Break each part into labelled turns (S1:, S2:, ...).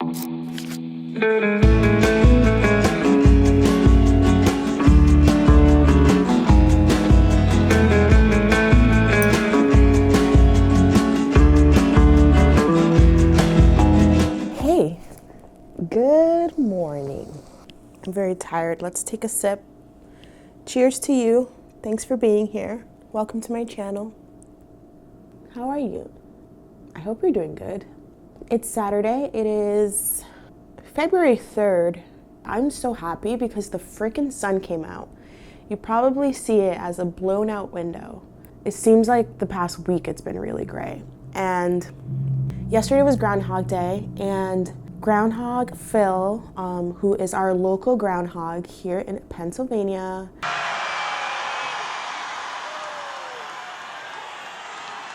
S1: Hey, good morning. I'm very tired. Let's take a sip. Cheers to you. Thanks for being here. Welcome to my channel. How are you? I hope you're doing good. It's Saturday. It is February 3rd. I'm so happy because the freaking sun came out. You probably see it as a blown out window. It seems like the past week it's been really gray. And yesterday was Groundhog Day, and Groundhog Phil, who is our local groundhog here in Pennsylvania.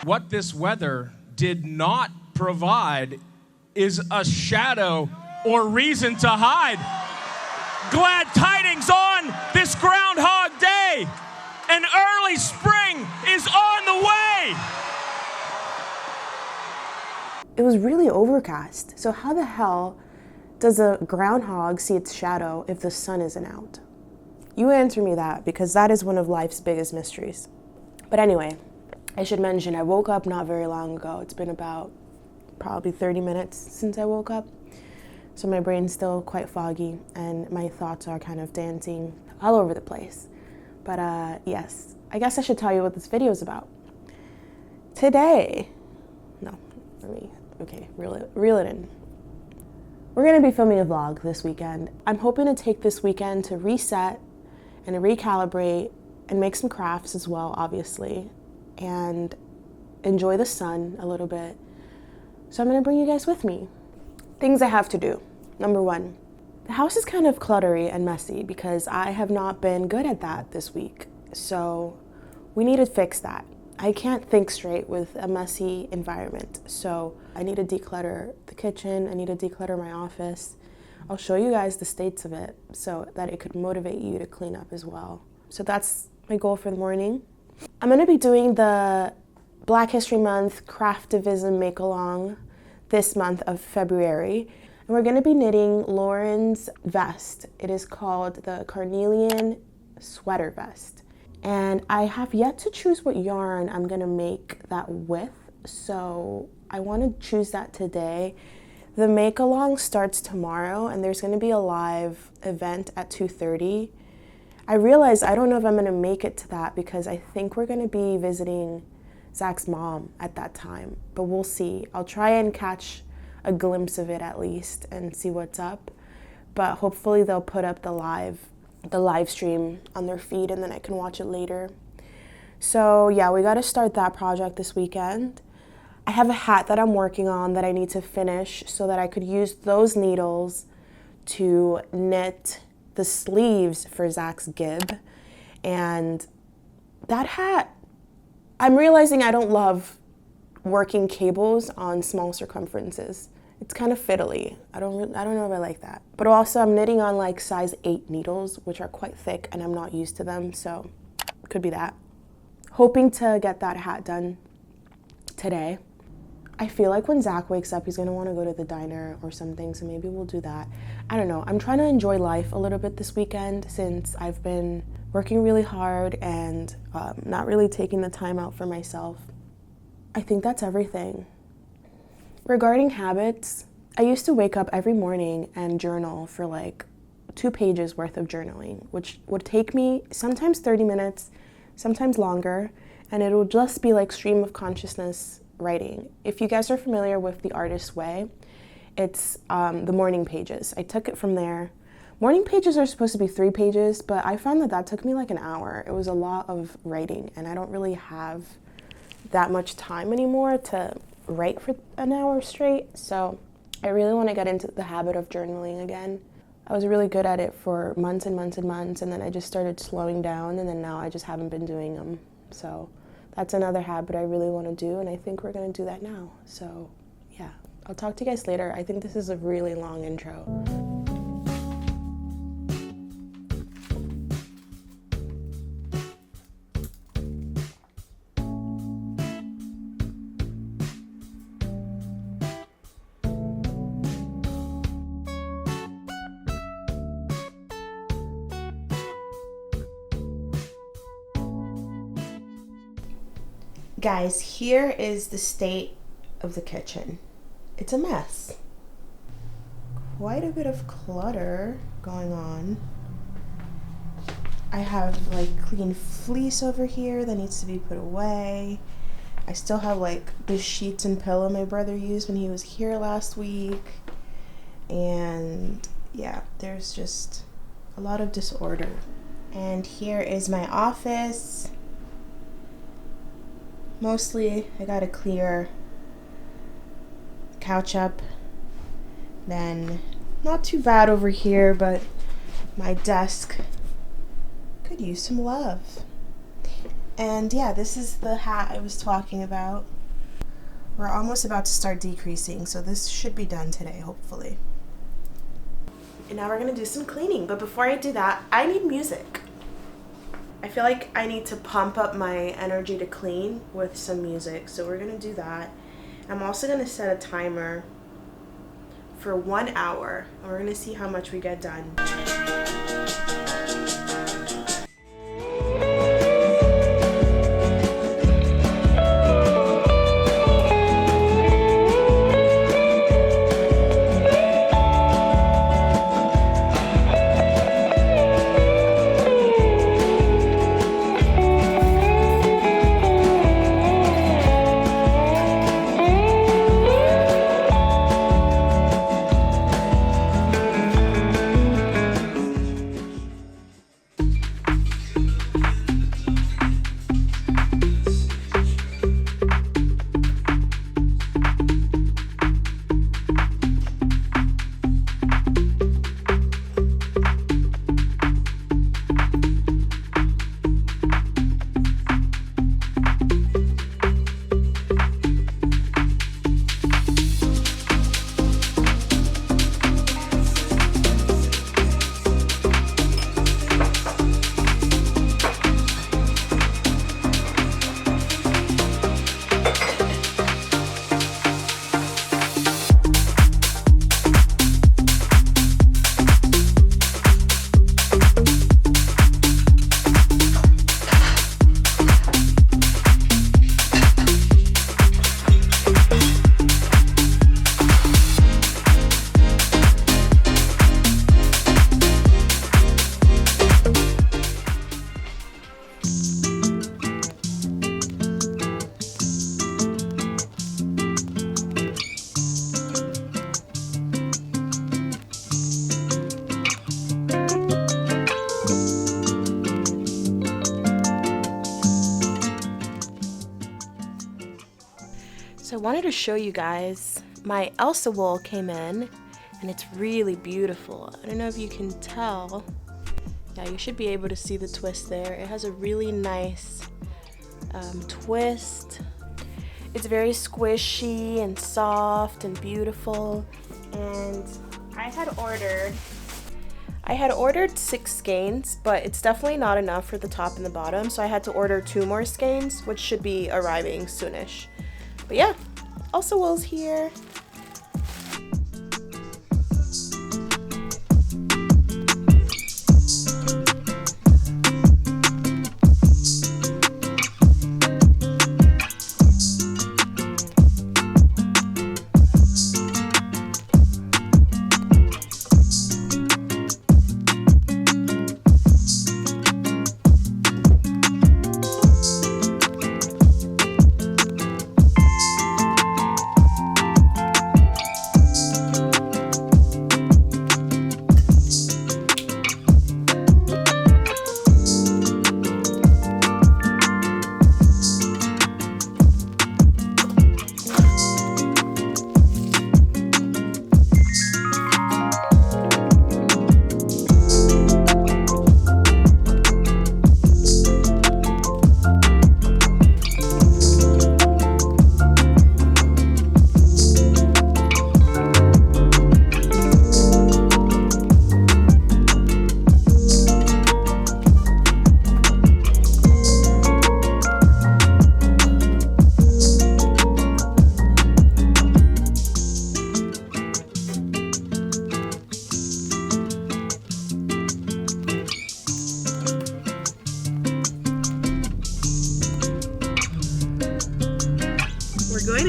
S2: What this weather did not provide is a shadow or reason to hide. Glad tidings on this Groundhog Day. An early spring is on the way.
S1: It was really overcast. So how the hell does a groundhog see its shadow if the sun isn't out? You answer me that, because that is one of life's biggest mysteries. But anyway, I should mention I woke up not very long ago. It's been about probably 30 minutes since I woke up. So my brain's still quite foggy and my thoughts are kind of dancing all over the place. But yes, I guess I should tell you what this video is about. Today, reel it in. We're gonna be filming a vlog this weekend. I'm hoping to take this weekend to reset and recalibrate and make some crafts as well, obviously, and enjoy the sun a little bit. So I'm gonna bring you guys with me. Things I have to do. Number one, the house is kind of cluttery and messy because I have not been good at that this week. So we need to fix that. I can't think straight with a messy environment. So I need to declutter the kitchen. I need to declutter my office. I'll show you guys the states of it so that it could motivate you to clean up as well. So that's my goal for the morning. I'm gonna be doing the Black History Month Craftivism Make-Along this month of February. And we're gonna be knitting Lauren's vest. It is called the Carnelian Sweater Vest. And I have yet to choose what yarn I'm gonna make that with, so I wanna choose that today. The make-along starts tomorrow and there's gonna be a live event at 2:30. I realized I don't know if I'm gonna make it to that because I think we're gonna be visiting Zach's mom at that time, but we'll see. I'll try and catch a glimpse of it at least and see what's up, but hopefully they'll put up the live stream on their feed and then I can watch it later. So yeah, we got to start that project this weekend. I have a hat that I'm working on that I need to finish so that I could use those needles to knit the sleeves for Zach's gib. And that hat, I'm realizing I don't love working cables on small circumferences. It's kind of fiddly. I don't know if I like that. But also I'm knitting on like size 8 needles, which are quite thick and I'm not used to them, so it could be that. Hoping to get that hat done today. I feel like when Zach wakes up, he's gonna wanna go to the diner or something, so maybe we'll do that. I don't know, I'm trying to enjoy life a little bit this weekend since I've been working really hard and not really taking the time out for myself. I think that's everything. Regarding habits, I used to wake up every morning and journal for like 2 pages worth of journaling, which would take me sometimes 30 minutes, sometimes longer, and it would just be like stream of consciousness writing. If you guys are familiar with the Artist's Way, it's the morning pages. I took it from there. Morning pages are supposed to be 3 pages, but I found that took me like an hour. It was a lot of writing, and I don't really have that much time anymore to write for an hour straight, so I really want to get into the habit of journaling again. I was really good at it for months and months and months, and then I just started slowing down, and then now I just haven't been doing them. So that's another habit I really want to do, and I think we're going to do that now. So yeah, I'll talk to you guys later. I think this is a really long intro. Guys, here is the state of the kitchen. It's a mess. Quite a bit of clutter going on. I have like clean fleece over here that needs to be put away. I still have like the sheets and pillow my brother used when he was here last week. And yeah, there's just a lot of disorder. And here is my office. Mostly I gotta clear the couch up. Then not too bad over here, but my desk could use some love. And yeah, this is the hat I was talking about. We're almost about to start decreasing, so this should be done today, hopefully. And now we're gonna do some cleaning, but before I do that, I need music. I feel like I need to pump up my energy to clean with some music, so we're gonna do that. I'm also gonna set a timer for 1 hour, and we're gonna see how much we get done. So I wanted to show you guys, my Elsa wool came in and it's really beautiful. I don't know if you can tell. Yeah, you should be able to see the twist there. It has a really nice twist. It's very squishy and soft and beautiful. And I had ordered 6 skeins, but it's definitely not enough for the top and the bottom, so I had to order 2 more skeins, which should be arriving soonish. But yeah, Elsa wool's here.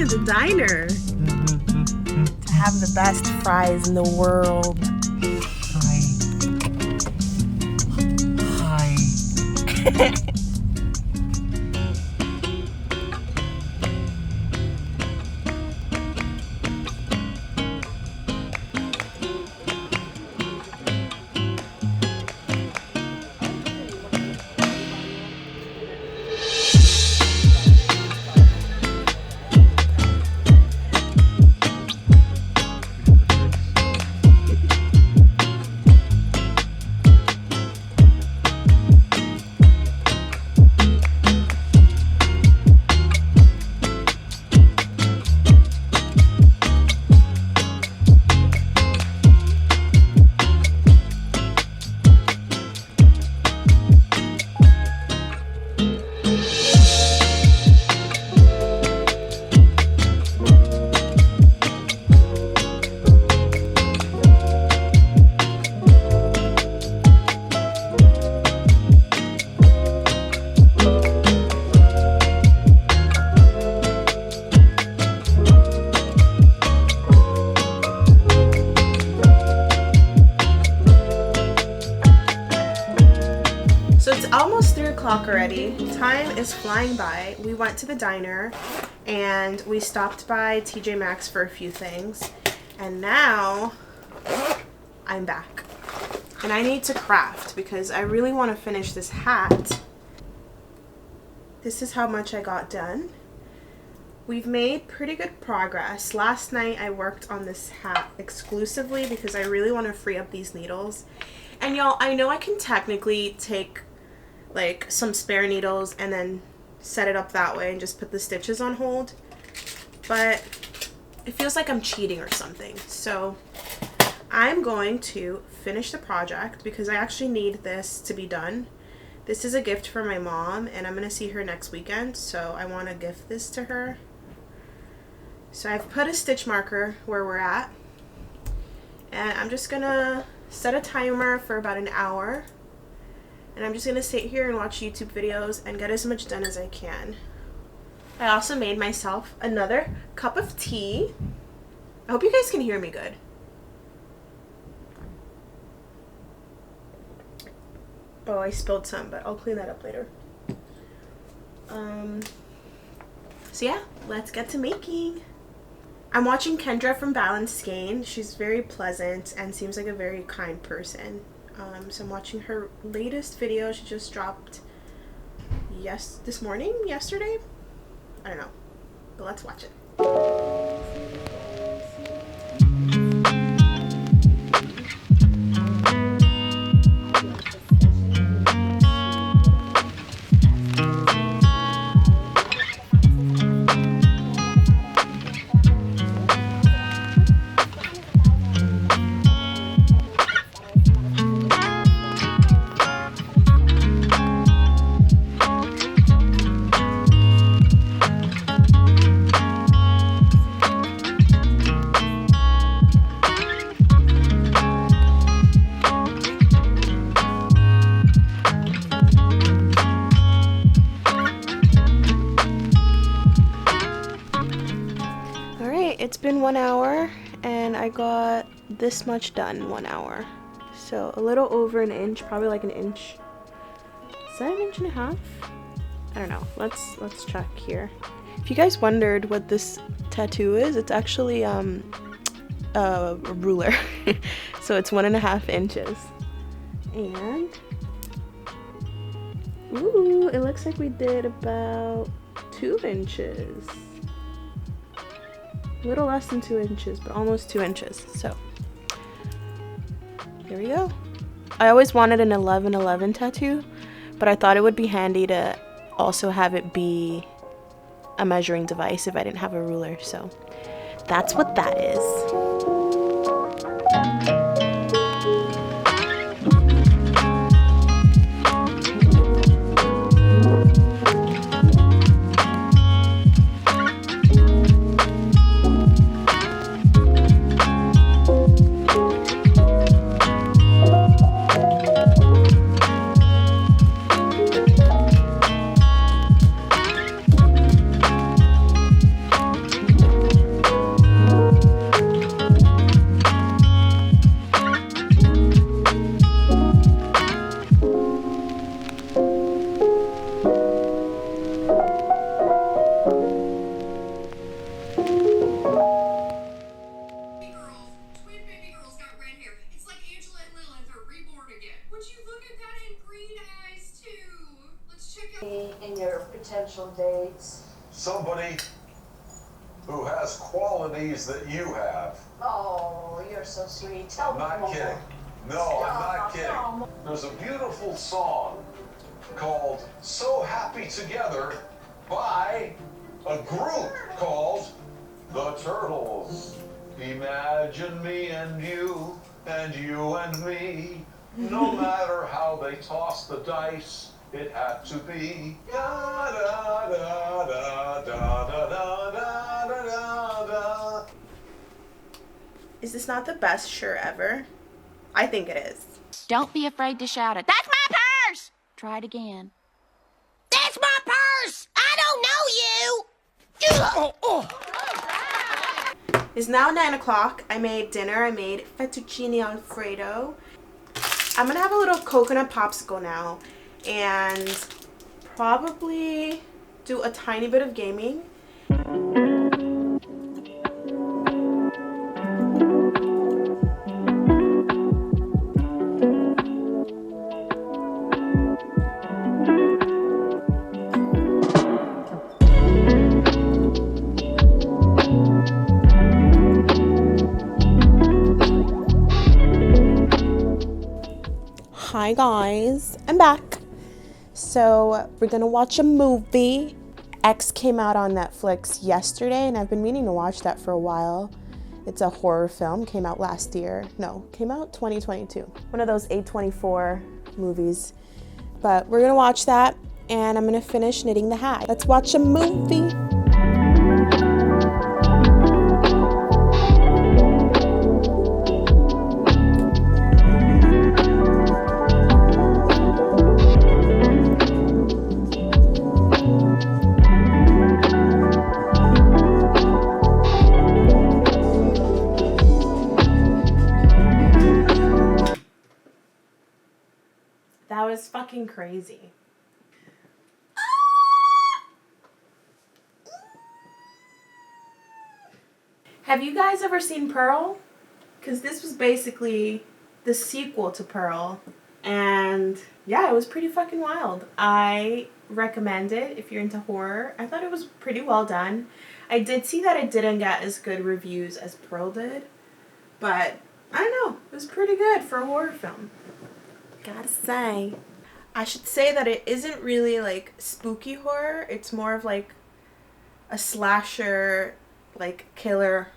S1: to the diner to have the best fries in the world. Hi. Almost 3 o'clock already. Time is flying by. We went to the diner and we stopped by TJ Maxx for a few things, and now I'm back and I need to craft because I really want to finish this hat. This is how much I got done. We've made pretty good progress. Last night I worked on this hat exclusively because I really want to free up these needles. And y'all, I know I can technically take like some spare needles and then set it up that way and just put the stitches on hold, but it feels like I'm cheating or something. So I'm going to finish the project because I actually need this to be done. This is a gift for my mom and I'm gonna see her next weekend, so I want to gift this to her. So I've put a stitch marker where we're at and I'm just gonna set a timer for about an hour. And I'm just going to sit here and watch YouTube videos and get as much done as I can. I also made myself another cup of tea. I hope you guys can hear me good. Oh, I spilled some, but I'll clean that up later. So yeah, let's get to making. I'm watching Kendra from Balanced Skein. She's very pleasant and seems like a very kind person. So I'm watching her latest video. She just dropped yesterday? I don't know, but let's watch it. It's been 1 hour and I got this much done in 1 hour. So a little over an inch, probably like an inch. Is that an inch and a half? I don't know. Let's check here. If you guys wondered what this tattoo is, it's actually a ruler. So it's 1.5 inches. And ooh, it looks like we did about 2 inches. A little less than 2 inches, but almost 2 inches. So here we go. I always wanted an 11-11 tattoo, but I thought it would be handy to also have it be a measuring device if I didn't have a ruler. So that's what that is.
S3: special dates.
S4: Somebody who has qualities that you have.
S3: Oh, you're so sweet. Tell
S4: I'm
S3: me
S4: not
S3: more.
S4: kidding. No, I'm not kidding.
S3: No.
S4: There's a beautiful song called So Happy Together by a group called The Turtles. Imagine me and you and me. No matter how they toss the dice, it had to be. Da, da, da, da, da, da, da, da, da, da.
S1: Is this not the best shirt ever? I think it is.
S5: Don't be afraid to shout it. That's my purse! Try it again. That's my purse! I don't know you!
S1: It's now 9 o'clock. I made dinner. I made fettuccine alfredo. I'm gonna have a little coconut popsicle now and probably do a tiny bit of gaming. Hi guys, I'm back. So we're gonna watch a movie. X came out on Netflix yesterday and I've been meaning to watch that for a while. It's a horror film, came out last year. No, came out 2022. One of those A24 movies. But we're gonna watch that and I'm gonna finish knitting the hat. Let's watch a movie. That was fucking crazy. Have you guys ever seen Pearl? Because this was basically the sequel to Pearl. And yeah, it was pretty fucking wild. I recommend it if you're into horror. I thought it was pretty well done. I did see that it didn't get as good reviews as Pearl did. But I don't know. It was pretty good for a horror film. Gotta say. I should say that it isn't really like spooky horror. It's more of like a slasher, like killer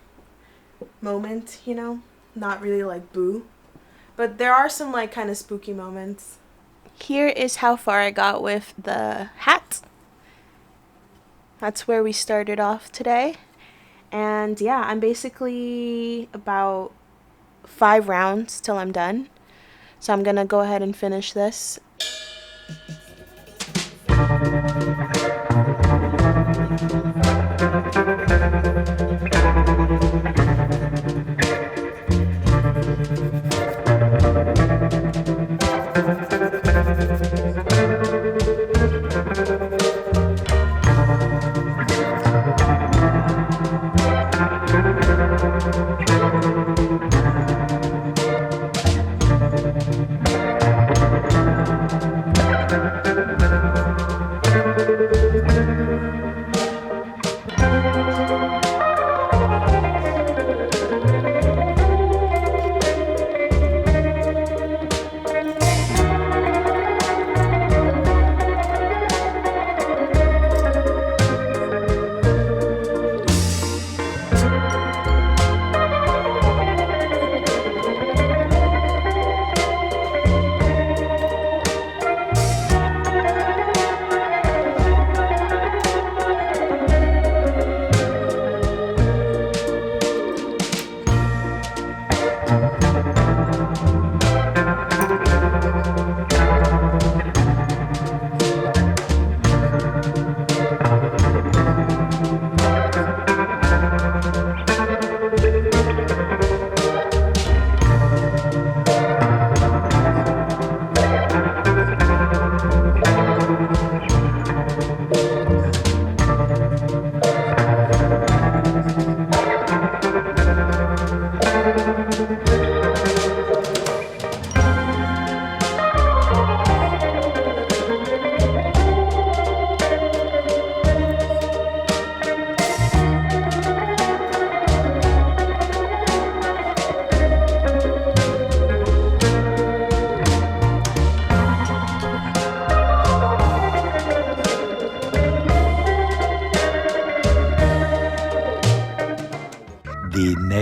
S1: moment, you know? Not really like boo. But there are some like kind of spooky moments. Here is how far I got with the hat. That's where we started off today. And yeah, I'm basically about 5 rounds till I'm done. So I'm gonna go ahead and finish this.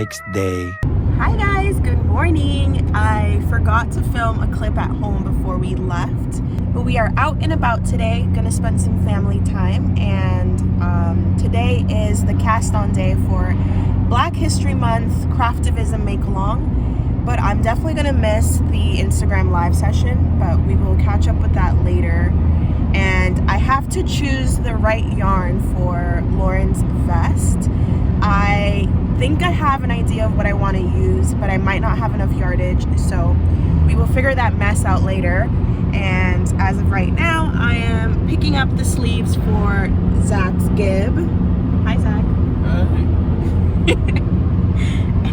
S6: next day.
S1: Hi guys, good morning. I forgot to film a clip at home before we left, but we are out and about today, gonna spend some family time, and today is the cast on day for Black History Month Craftivism Make Along, but I'm definitely gonna miss the Instagram live session, but we will catch up with that later. And I have to choose the right yarn for Lauren's vest. I think I have an idea of what I want to use, but I might not have enough yardage, so we will figure that mess out later. And as of right now, I am picking up the sleeves for Zach's gib. Hi, Zach.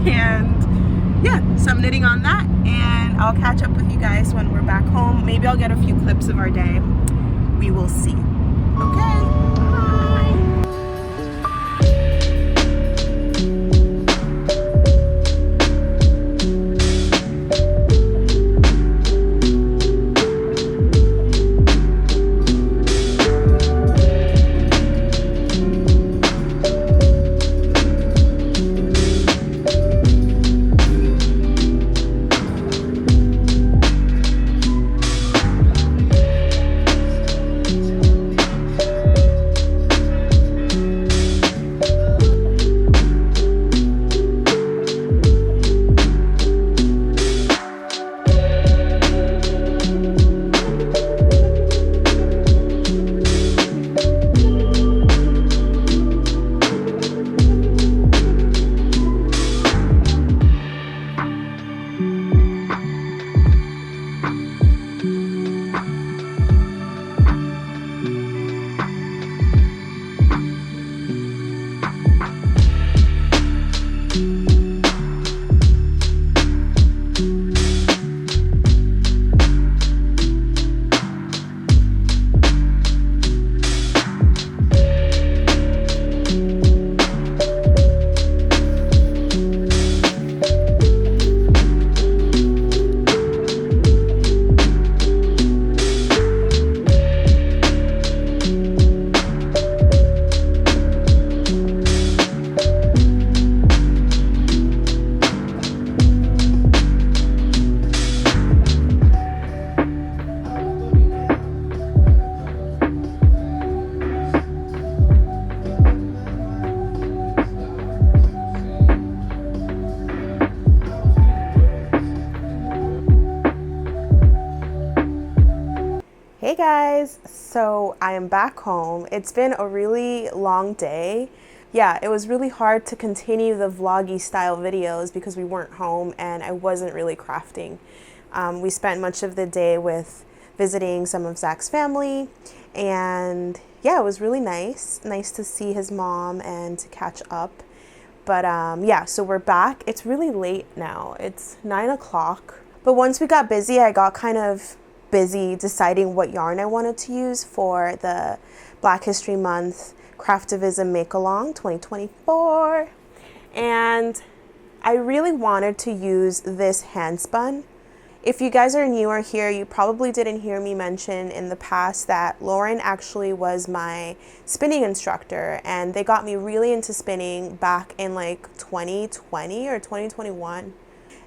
S1: And yeah, so I'm knitting on that, and I'll catch up with you guys when we're back home. Maybe I'll get a few clips of our day. We will see. Okay, bye. Hey guys, so I am back home. It's been a really long day. Yeah, it was really hard to continue the vloggy style videos because we weren't home and I wasn't really crafting. We spent much of the day with visiting some of Zach's family, and yeah, it was really nice to see his mom and to catch up. But yeah, so we're back. It's really late now. It's 9 o'clock. But once we got busy, I got kind of busy deciding what yarn I wanted to use for the Black History Month Craftivism Make Along 2024. And I really wanted to use this hand spun. If you guys are newer here, you probably didn't hear me mention in the past that Lauren actually was my spinning instructor, and they got me really into spinning back in like 2020 or 2021.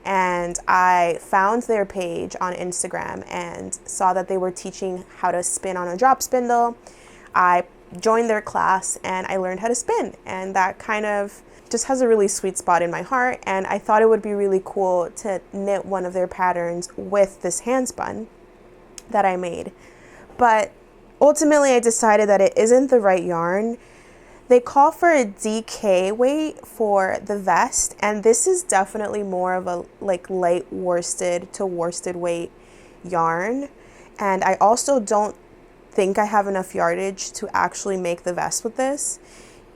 S1: And I found their page on Instagram and saw that they were teaching how to spin on a drop spindle. I joined their class and I learned how to spin, and that kind of just has a really sweet spot in my heart, and I thought it would be really cool to knit one of their patterns with this hand spun that I made. But ultimately I decided that it isn't the right yarn. They call for a DK weight for the vest, and this is definitely more of a like light worsted to worsted weight yarn. And I also don't think I have enough yardage to actually make the vest with this,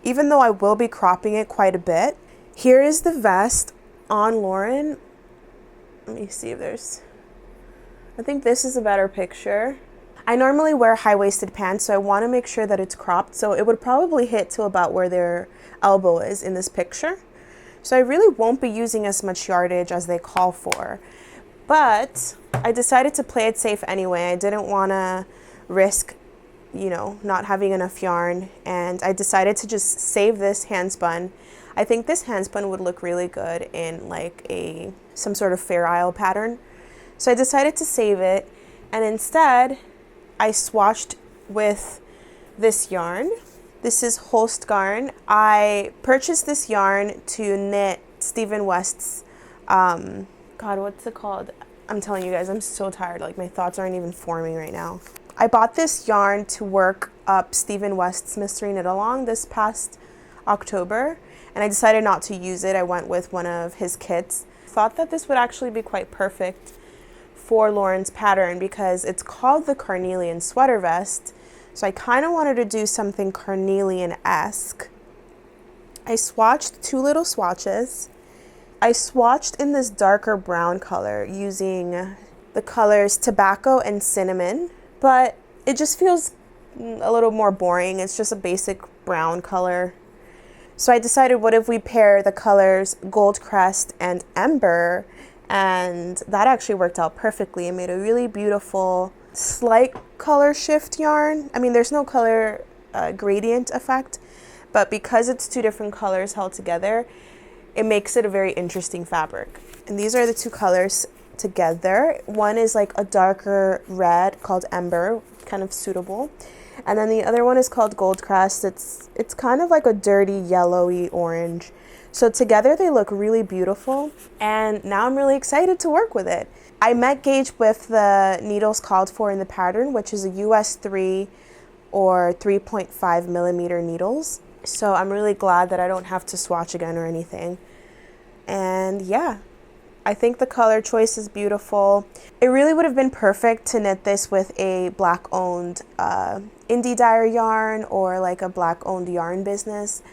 S1: even though I will be cropping it quite a bit. Here is the vest on Lauren. Let me see if there's, I think this is a better picture. I normally wear high-waisted pants, so I want to make sure that it's cropped, so it would probably hit to about where their elbow is in this picture. So I really won't be using as much yardage as they call for, but I decided to play it safe anyway. I didn't want to risk, you know, not having enough yarn, and I decided to just save this hand spun. I think this handspun would look really good in like some sort of Fair Isle pattern. So I decided to save it, and instead I swatched with this yarn. This is Holst yarn. I purchased this yarn to knit Stephen West's, God, what's it called? I'm telling you guys, I'm so tired. Like, my thoughts aren't even forming right now. I bought this yarn to work up Stephen West's Mystery Knit Along this past October, and I decided not to use it. I went with one of his kits. Thought that this would actually be quite perfect for Lauren's pattern because it's called the Carnelian Sweater Vest. So I kind of wanted to do something carnelian-esque. I swatched 2 little swatches. I swatched in this darker brown color using the colors Tobacco and Cinnamon, but it just feels a little more boring. It's just a basic brown color. So I decided, what if we pair the colors Goldcrest and Ember, and that actually worked out perfectly. It made a really beautiful slight color shift yarn. I mean, there's no color gradient effect, but because it's 2 different colors held together, it makes it a very interesting fabric. And these are the 2 colors together. One is like a darker red called Ember, kind of suitable. And then the other one is called Goldcrest. It's kind of like a dirty yellowy orange. So together they look really beautiful, and now I'm really excited to work with it. I met gauge with the needles called for in the pattern, which is a US 3 or 3.5 millimeter needles. So I'm really glad that I don't have to swatch again or anything. And yeah, I think the color choice is beautiful. It really would have been perfect to knit this with a black owned indie dyer yarn or like a black owned yarn business.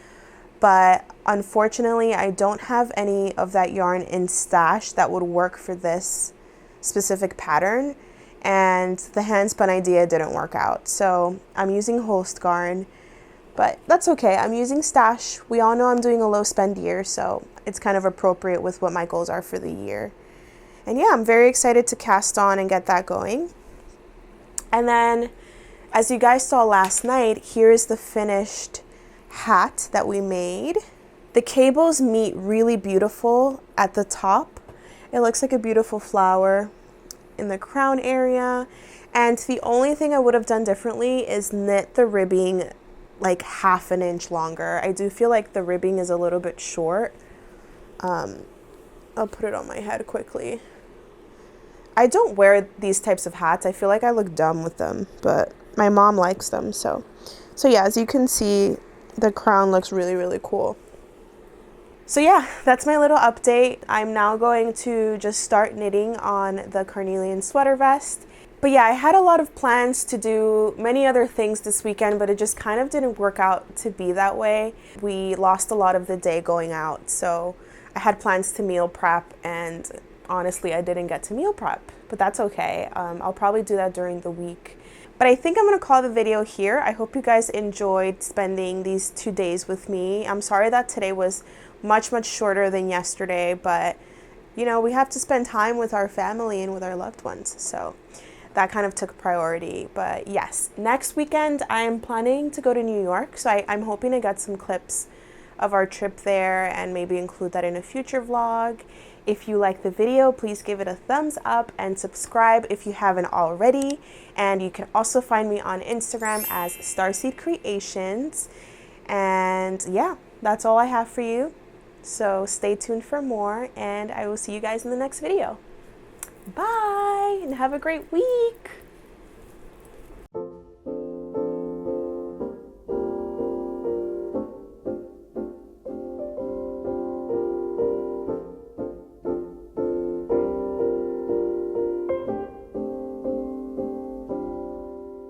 S1: But unfortunately, I don't have any of that yarn in stash that would work for this specific pattern, and the handspun idea didn't work out. So I'm using Holst yarn, but that's okay. I'm using stash. We all know I'm doing a low spend year, so it's kind of appropriate with what my goals are for the year. And yeah, I'm very excited to cast on and get that going. And then, as you guys saw last night, here's the finished hat that we made. The cables meet really beautiful at the top. It looks like a beautiful flower in the crown area, and the only thing I would have done differently is knit the ribbing like half an inch longer. I do feel like the ribbing is a little bit short. I'll put it on my head quickly. I don't wear these types of hats. I feel like I look dumb with them, but my mom likes them. So yeah, as you can see, the crown looks really, really cool. So yeah, that's my little update. I'm now going to just start knitting on the Carnelian Sweater Vest. But yeah, I had a lot of plans to do many other things this weekend, but it just kind of didn't work out to be that way. We lost a lot of the day going out, so I had plans to meal prep, and honestly, I didn't get to meal prep, but that's okay. I'll probably do that during the week. But I think I'm going to call the video here. I hope you guys enjoyed spending these 2 days with me. I'm sorry that today was much shorter than yesterday, but you know, we have to spend time with our family and with our loved ones, so that kind of took priority. But yes, next weekend I'm planning to go to New York, so I'm hoping to get some clips of our trip there and maybe include that in a future vlog. If you like the video, please give it a thumbs up and subscribe if you haven't already. And you can also find me on Instagram as Starseed Creations. And yeah, that's all I have for you. So stay tuned for more, and I will see you guys in the next video. Bye, and have a great week.